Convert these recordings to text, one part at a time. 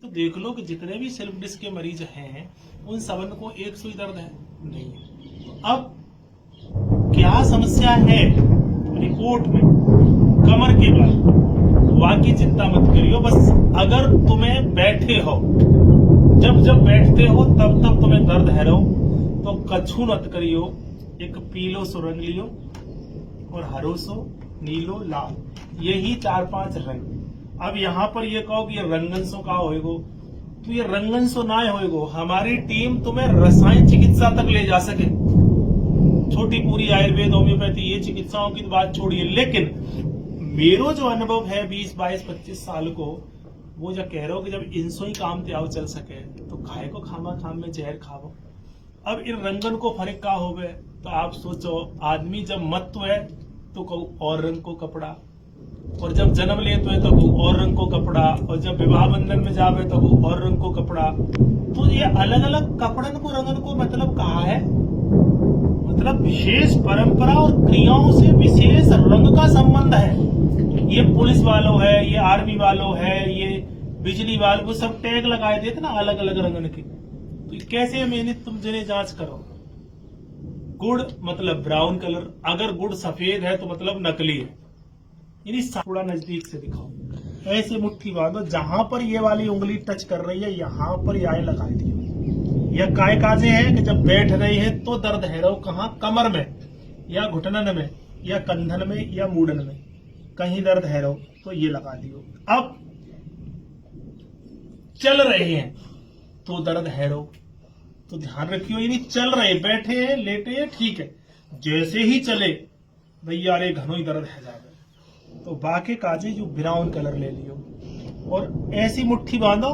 तो देख लो कि जितने भी सेल्फ डिस्क के मरीज हैं उन सबन को एक सुई दर्द है नहीं है। अब क्या समस्या है रिपोर्ट में? कमर के बल। बाकी चिंता मत करियो, बस अगर तुम्हें बैठे हो, जब जब बैठते हो तब तब तुम्हें दर्द है रहो तो कछु मत करियो। एक पीलो सो रंग लियो और हरो सो, नीलो, लाल, यही 4-5 रंग। अब यहाँ पर ये कहो कि ये रंगन सो का होएगो, तो ये रंगन सो ना होएगो। हमारी टीम तुम्हें रसायन चिकित्सा तक ले जा सके, छोटी पूरी आयुर्वेद, होम्योपैथी, ये चिकित्साओं की बात छोड़िए। लेकिन मेरो जो अनुभव है 20, 22, 25 साल को, वो जो कह रहे हो कि जब इंसो ही काम ते आओ चल सके तो खाए को खामा खाम में जहर खावो। अब इन रंगन को फर्क का होवे? तो आप सोचो, आदमी जब मत है तो कहू और रंग को कपड़ा, और जब जन्म लेते है तो कहू और रंग को कपड़ा, और जब विवाह बंधन में जावे तो कहू और रंग को कपड़ा। तो ये अलग अलग कपड़न को रंगन को मतलब कहा है, मतलब विशेष परंपरा और क्रियाओं से विशेष रंग का संबंध है। ये पुलिस वालों है, ये आर्मी वालों है, ये बिजली वालों को सब टैग लगाए देते ना अलग अलग रंगन के। तो कैसे मैंने तुम जिन्हें जांच करो? गुड़ मतलब ब्राउन कलर, अगर गुड़ सफेद है तो मतलब नकली है। यानी थोड़ा नजदीक से दिखाओ, ऐसे मुट्ठी बांधो, जहां पर ये वाली उंगली टच कर रही है यहां पर याय लगा दियो। यह काय काजे है कि जब बैठ रही है तो दर्द है रहो कहां? कमर में या घुटनन में या कंधन में या मूडन में, कहीं दर्द है रहो तो ये लगा दियो। अब चल रहे हैं तो दर्द है रहो तो ध्यान रखियो, यानी चल रहे, बैठे हैं, लेटे हैं, ठीक है, जैसे ही चले भैया अरे घनो ही दर्द है जावे तो बाके काजे जो ब्राउन कलर ले लियो और ऐसी मुट्ठी बांधो,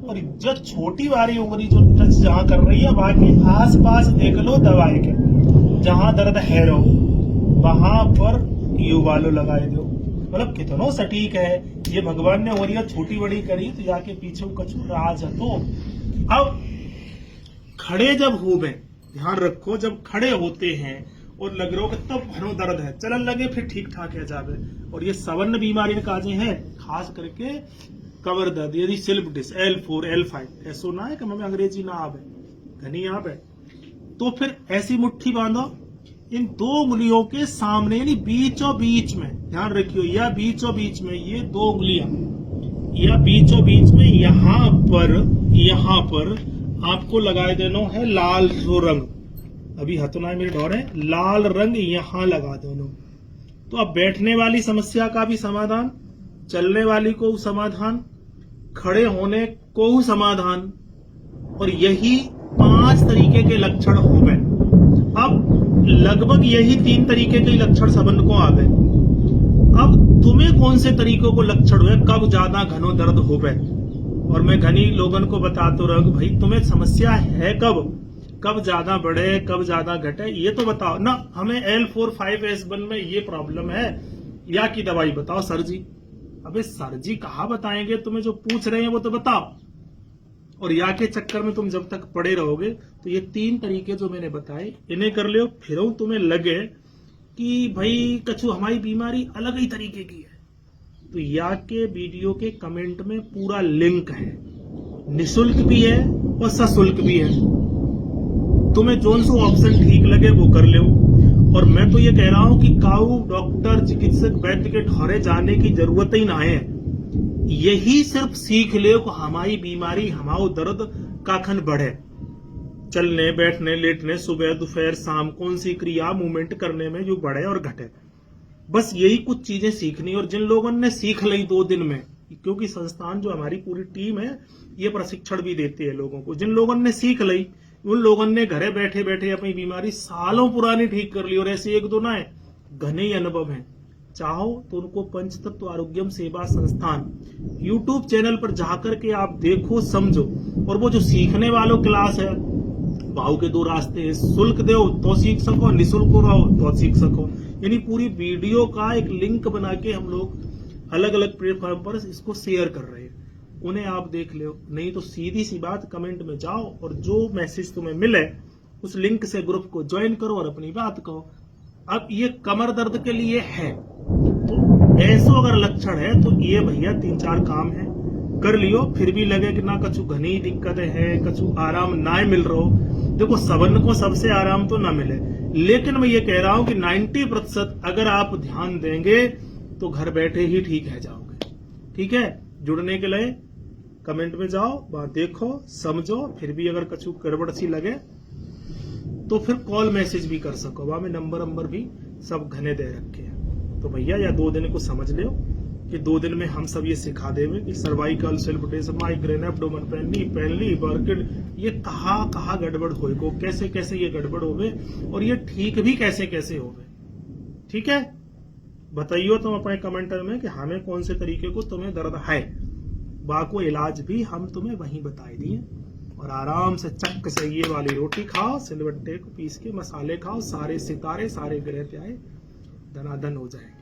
और जो छोटी वाली उंगली जो टच जहां कर रही है बाकी आस पास देख लो दवाई के, जहां दर्द है रहो वहां पर यू वालो लगाए दो। मतलब कितनो सटीक है ये, भगवान ने और छोटी बड़ी करी तो जाके पीछे कछु राज है। तो अब खड़े जब हो गए, ध्यान रखो, जब खड़े होते हैं और लग रहा हो कि तब भरो दर्द है, चलन लगे फिर ठीक ठाक है जावे। और ये सवर्ण बीमारी काजे हैं, खास करके कमर दर्द, यदि सेल्फ डिस्क L4, L5 ऐसो ना है कि हमें अंग्रेजी ना आवे, घनी आवे, तो फिर ऐसी मुट्ठी बांधो इन दो उंगलियों के सामने, यानी बीचों बीच में, ध्यान रखियो, या बीचों बीच में ये दो उंगलियां, या बीचों बीच में यहां पर आपको लगाए देना है लाल रंग। अभी हथुना मेरे ढोर है, लाल रंग यहां लगा देना। तो अब बैठने वाली समस्या का भी समाधान, चलने वाली को समाधान, खड़े होने को समाधान, और यही 5 तरीके के लक्षण हो गए। अब लगभग यही 3 तरीके के लक्षण सबन को आ गए। अब तुम्हें कौन से तरीकों को लक्षण हुए, कब ज्यादा घनो दर्द हो गए, और मैं घनी लोगन को बताता रहूं भाई तुम्हें समस्या है कब ज्यादा बढ़े, कब ज्यादा घटे, ये तो बताओ ना। हमें L4, 5S1 में ये प्रॉब्लम है, या की दवाई बताओ सर जी। अबे सर जी कहा बताएंगे, तुम्हें जो पूछ रहे हैं वो तो बताओ। और या के चक्कर में तुम जब तक पड़े रहोगे तो ये 3 तरीके जो मैंने बताए इन्हें कर लियो। फिर तुम्हें लगे कि भाई कछु हमारी बीमारी अलग ही तरीके की है, तो या के वीडियो के कमेंट में पूरा लिंक है, निशुल्क भी है और सशुल्क भी है। तुम्हें जोन सो ऑप्शन ठीक लगे वो कर लो। और मैं तो ये कह रहा हूं कि काऊ डॉक्टर, चिकित्सक, वैद्य के ठहरे जाने की जरूरत ही ना है। यही सिर्फ सीख ले को हमारी बीमारी, हमारा दर्द काखन बढ़े, चलने, बैठने, लेटने, सुबह, दोपहर, शाम, कौन सी क्रिया, मूवमेंट करने में जो बढ़े और घटे, बस यही कुछ चीजें सीखनी। और जिन लोगों ने सीख ली 2 दिन में, क्योंकि संस्थान जो हमारी पूरी टीम है ये प्रशिक्षण भी देती है लोगों को, जिन लोगों ने सीख ली उन लोगों ने घरे बैठे बैठे अपनी बीमारी सालों पुरानी ठीक कर ली। और ऐसे 1-2 ना है, घने ही अनुभव है। चाहो तो उनको पंचतत्व आरोग्यम सेवा संस्थान YouTube चैनल पर जाकर के आप देखो, समझो। और वो जो सीखने वालों क्लास है, भाव के 2 रास्ते हैं, शुल्क दो तो सीख सको, निःशुल्क रहो तो सीख सको। यानी पूरी वीडियो का एक लिंक बना के हम लोग अलग अलग प्लेटफॉर्म पर इसको शेयर कर रहे हैं, उन्हें आप देख लो। नहीं तो सीधी सी बात, कमेंट में जाओ और जो मैसेज तुम्हें मिले उस लिंक से ग्रुप को ज्वाइन करो और अपनी बात कहो। अब ये कमर दर्द के लिए है, तो ऐसा अगर लक्षण है तो ये भैया 3-4 काम है। कर लियो, फिर भी लगे कि ना कछु घनी दिक्कत है, कछु आराम ना मिल रहा हो, देखो सबन को सबसे आराम तो ना मिले, लेकिन मैं ये कह रहा हूं कि 90% अगर आप ध्यान देंगे तो घर बैठे ही ठीक है जाओगे। ठीक है, जुड़ने के लिए कमेंट में जाओ, वहां देखो समझो, फिर भी अगर कछु गड़बड़ सी लगे तो फिर कॉल मैसेज भी कर सको, वहां में नंबर भी सब घने दे रखे हैं। तो भैया या 2 दिन को समझ लो कि 2 दिन में हम सब ये सिखा देंगे कि सर्वाइकल सेल्फिटेशन, माइग्रेन, एब्डोमेन पेनली बर्किड, ये कहाँ गड़बड़ होएगो, कैसे कैसे ये गड़बड़ होवे और ये ठीक भी कैसे कैसे होवे। ठीक है, बताइयो तुम अपने कमेंटर में कि हमें कौन से तरीके को तुम्हें दर्द है, बाको इलाज भी हम तुम्हें वहीं बताए दिए। और आराम से चक से ये वाली रोटी खाओ, सिलबट्टे को पीस के मसाले खाओ, सारे सितारे सारे ग्रह पे आए, धनाधन हो जाए।